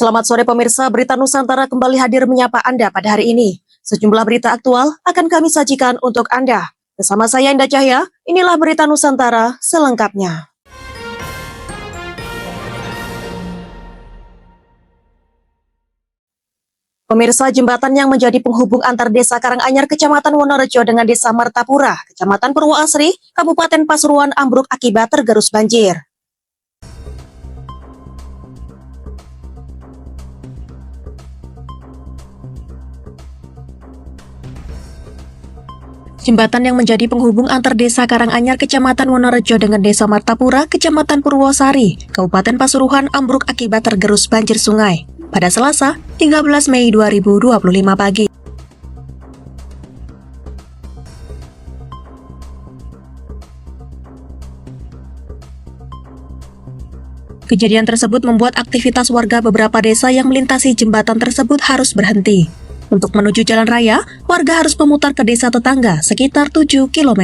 Selamat sore pemirsa, Berita Nusantara kembali hadir menyapa Anda pada hari ini. Sejumlah berita aktual akan kami sajikan untuk Anda. Bersama saya Indah Cahya, inilah Berita Nusantara selengkapnya. Pemirsa, jembatan yang menjadi penghubung antar desa Karanganyar, Kecamatan Wonorejo dengan desa Martapura, Kecamatan Purwoasri, Kabupaten Pasuruan ambruk akibat tergerus banjir. Jembatan yang menjadi penghubung antar desa Karanganyar, Kecamatan Wonorejo dengan desa Martapura, Kecamatan Purwosari, Kabupaten Pasuruan ambruk akibat tergerus banjir sungai pada Selasa, 13 Mei 2025 pagi. Kejadian tersebut membuat aktivitas warga beberapa desa yang melintasi jembatan tersebut harus berhenti. Untuk menuju jalan raya, warga harus memutar ke desa tetangga sekitar 7 km.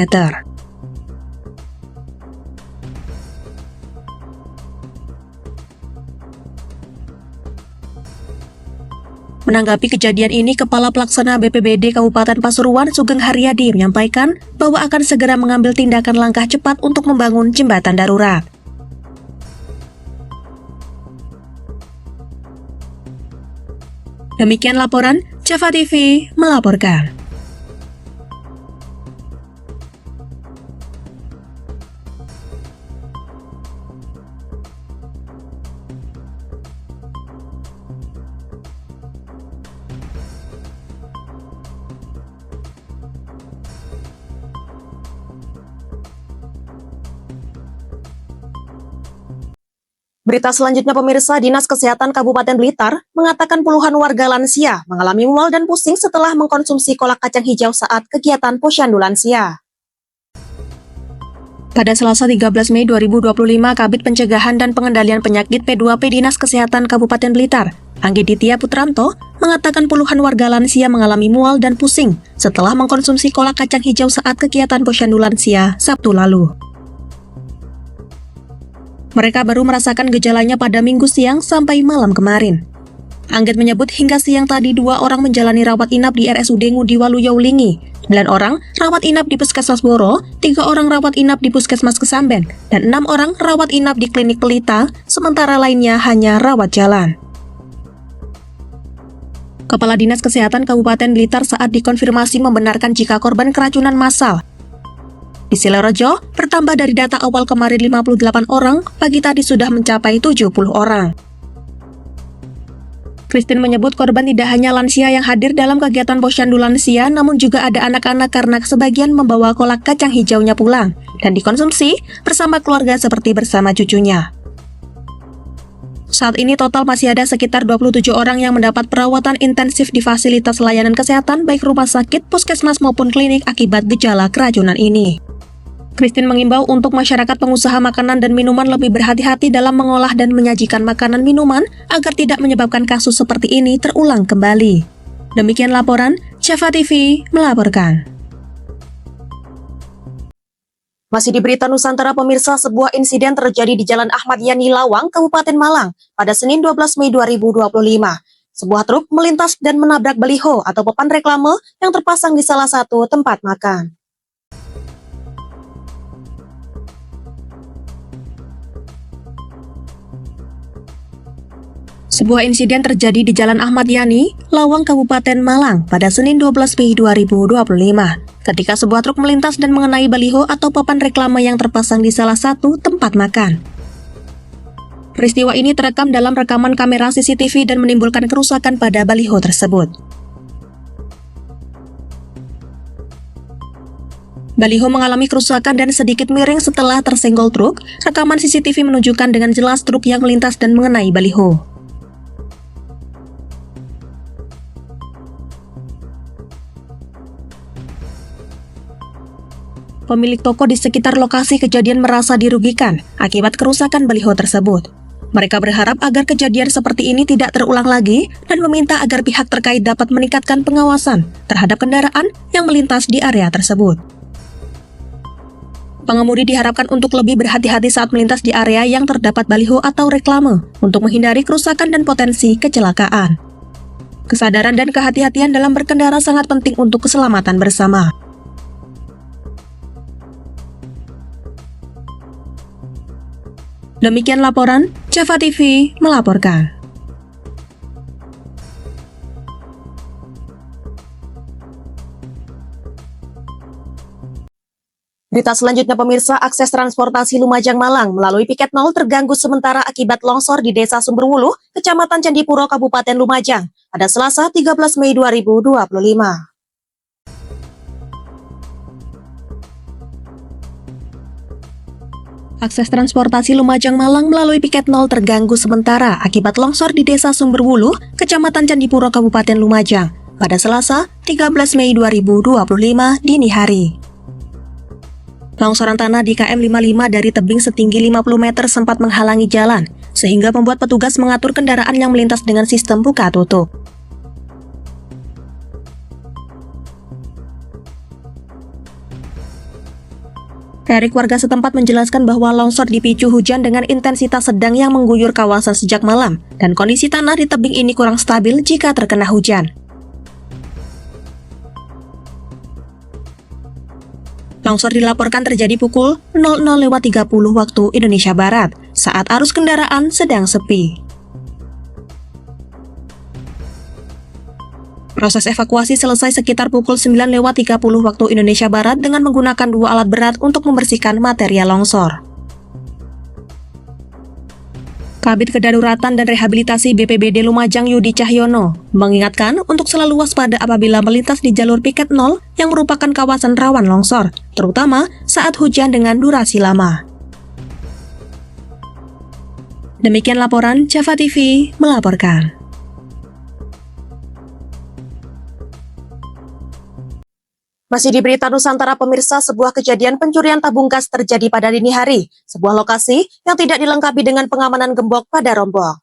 Menanggapi kejadian ini, Kepala Pelaksana BPBD Kabupaten Pasuruan Sugeng Haryadi menyampaikan bahwa akan segera mengambil tindakan langkah cepat untuk membangun jembatan darurat. Demikian laporan, Java TV melaporkan. Berita selanjutnya pemirsa, Dinas Kesehatan Kabupaten Blitar mengatakan puluhan warga lansia mengalami mual dan pusing setelah mengkonsumsi kolak kacang hijau saat kegiatan Posyandu Lansia. Pada Selasa 13 Mei 2025, Kabid Pencegahan dan Pengendalian Penyakit P2P Dinas Kesehatan Kabupaten Blitar, Anggi Ditya Putranto, mengatakan puluhan warga lansia mengalami mual dan pusing setelah mengkonsumsi kolak kacang hijau saat kegiatan Posyandu Lansia Sabtu lalu. Mereka baru merasakan gejalanya pada Minggu siang sampai malam kemarin. Anggit menyebut hingga siang tadi 2 orang menjalani rawat inap di RSUD Ngudi Waluyo Wulingi, 9 orang rawat inap di Puskesmas Boro, 3 orang rawat inap di Puskesmas Kesamben, dan 6 orang rawat inap di Klinik Pelita, sementara lainnya hanya rawat jalan. Kepala Dinas Kesehatan Kabupaten Blitar saat dikonfirmasi membenarkan jika korban keracunan massal di Silorejo bertambah dari data awal kemarin 58 orang, pagi tadi sudah mencapai 70 orang. Christine menyebut korban tidak hanya lansia yang hadir dalam kegiatan Posyandu Lansia, namun juga ada anak-anak karena sebagian membawa kolak kacang hijaunya pulang dan dikonsumsi bersama keluarga seperti bersama cucunya. Saat ini total masih ada sekitar 27 orang yang mendapat perawatan intensif di fasilitas layanan kesehatan baik rumah sakit, puskesmas maupun klinik akibat gejala keracunan ini. Christine mengimbau untuk masyarakat pengusaha makanan dan minuman lebih berhati-hati dalam mengolah dan menyajikan makanan minuman agar tidak menyebabkan kasus seperti ini terulang kembali. Demikian laporan, Java TV melaporkan. Masih di Berita Nusantara pemirsa, sebuah insiden terjadi di Jalan Ahmad Yani Lawang, Kabupaten Malang pada Senin 12 Mei 2025. Sebuah truk melintas dan menabrak baliho atau papan reklame yang terpasang di salah satu tempat makan. Sebuah insiden terjadi di Jalan Ahmad Yani, Lawang, Kabupaten Malang pada Senin 12 Mei 2025 ketika sebuah truk melintas dan mengenai baliho atau papan reklame yang terpasang di salah satu tempat makan. Peristiwa ini terekam dalam rekaman kamera CCTV dan menimbulkan kerusakan pada baliho tersebut. Baliho mengalami kerusakan dan sedikit miring setelah tersenggol truk. Rekaman CCTV menunjukkan dengan jelas truk yang melintas dan mengenai baliho. Pemilik toko di sekitar lokasi kejadian merasa dirugikan akibat kerusakan baliho tersebut. Mereka berharap agar kejadian seperti ini tidak terulang lagi dan meminta agar pihak terkait dapat meningkatkan pengawasan terhadap kendaraan yang melintas di area tersebut. Pengemudi diharapkan untuk lebih berhati-hati saat melintas di area yang terdapat baliho atau reklame untuk menghindari kerusakan dan potensi kecelakaan. Kesadaran dan kehati-hatian dalam berkendara sangat penting untuk keselamatan bersama. Demikian laporan, Java TV melaporkan. Berita selanjutnya pemirsa, akses transportasi Lumajang Malang melalui piket 0 terganggu sementara akibat longsor di Desa Sumberwuluh, Kecamatan Candipuro, Kabupaten Lumajang, pada Selasa 13 Mei 2025. Akses transportasi Lumajang Malang melalui piket 0 terganggu sementara akibat longsor di Desa Sumberwuluh, Kecamatan Candipuro, Kabupaten Lumajang, pada Selasa 13 Mei 2025 dini hari. Longsoran tanah di KM 55 dari tebing setinggi 50 meter sempat menghalangi jalan, sehingga membuat petugas mengatur kendaraan yang melintas dengan sistem buka tutup. Erik, warga setempat, menjelaskan bahwa longsor dipicu hujan dengan intensitas sedang yang mengguyur kawasan sejak malam, dan kondisi tanah di tebing ini kurang stabil jika terkena hujan. Longsor dilaporkan terjadi pukul 00.30 waktu Indonesia Barat, saat arus kendaraan sedang sepi. Proses evakuasi selesai sekitar pukul 9.30 waktu Indonesia Barat dengan menggunakan 2 alat berat untuk membersihkan material longsor. Kabid Kedaruratan dan Rehabilitasi BPBD Lumajang Yudi Cahyono mengingatkan untuk selalu waspada apabila melintas di jalur piket 0 yang merupakan kawasan rawan longsor, terutama saat hujan dengan durasi lama. Demikian laporan Java TV melaporkan. Masih di Berita Nusantara pemirsa, sebuah kejadian pencurian tabung gas terjadi pada dini hari, sebuah lokasi yang tidak dilengkapi dengan pengamanan gembok pada rombong.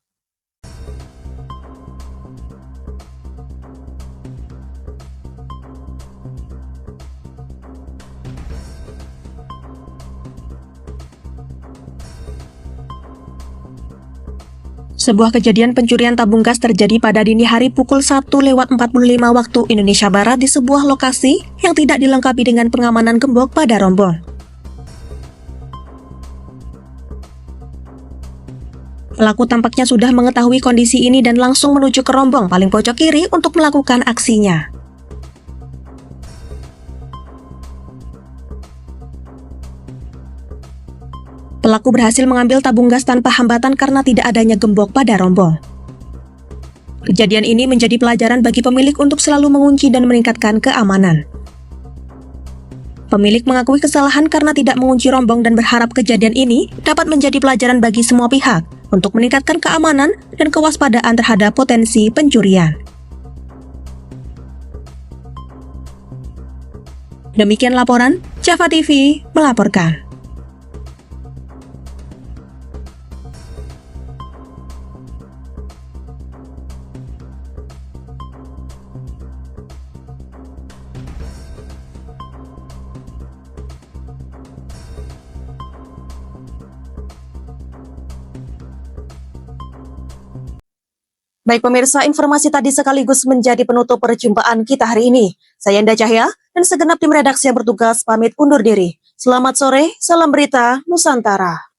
Sebuah kejadian pencurian tabung gas terjadi pada dini hari pukul 1.45 waktu Indonesia Barat di sebuah lokasi yang tidak dilengkapi dengan pengamanan gembok pada rombong. Pelaku tampaknya sudah mengetahui kondisi ini dan langsung menuju ke rombong paling pojok kiri untuk melakukan aksinya. Pelaku berhasil mengambil tabung gas tanpa hambatan karena tidak adanya gembok pada rombong. Kejadian ini menjadi pelajaran bagi pemilik untuk selalu mengunci dan meningkatkan keamanan. Pemilik mengakui kesalahan karena tidak mengunci rombong dan berharap kejadian ini dapat menjadi pelajaran bagi semua pihak untuk meningkatkan keamanan dan kewaspadaan terhadap potensi pencurian. Demikian laporan, Java TV melaporkan. Baik pemirsa, informasi tadi sekaligus menjadi penutup perjumpaan kita hari ini. Saya Indah Cahya dan segenap tim redaksi yang bertugas pamit undur diri. Selamat sore, salam berita Nusantara.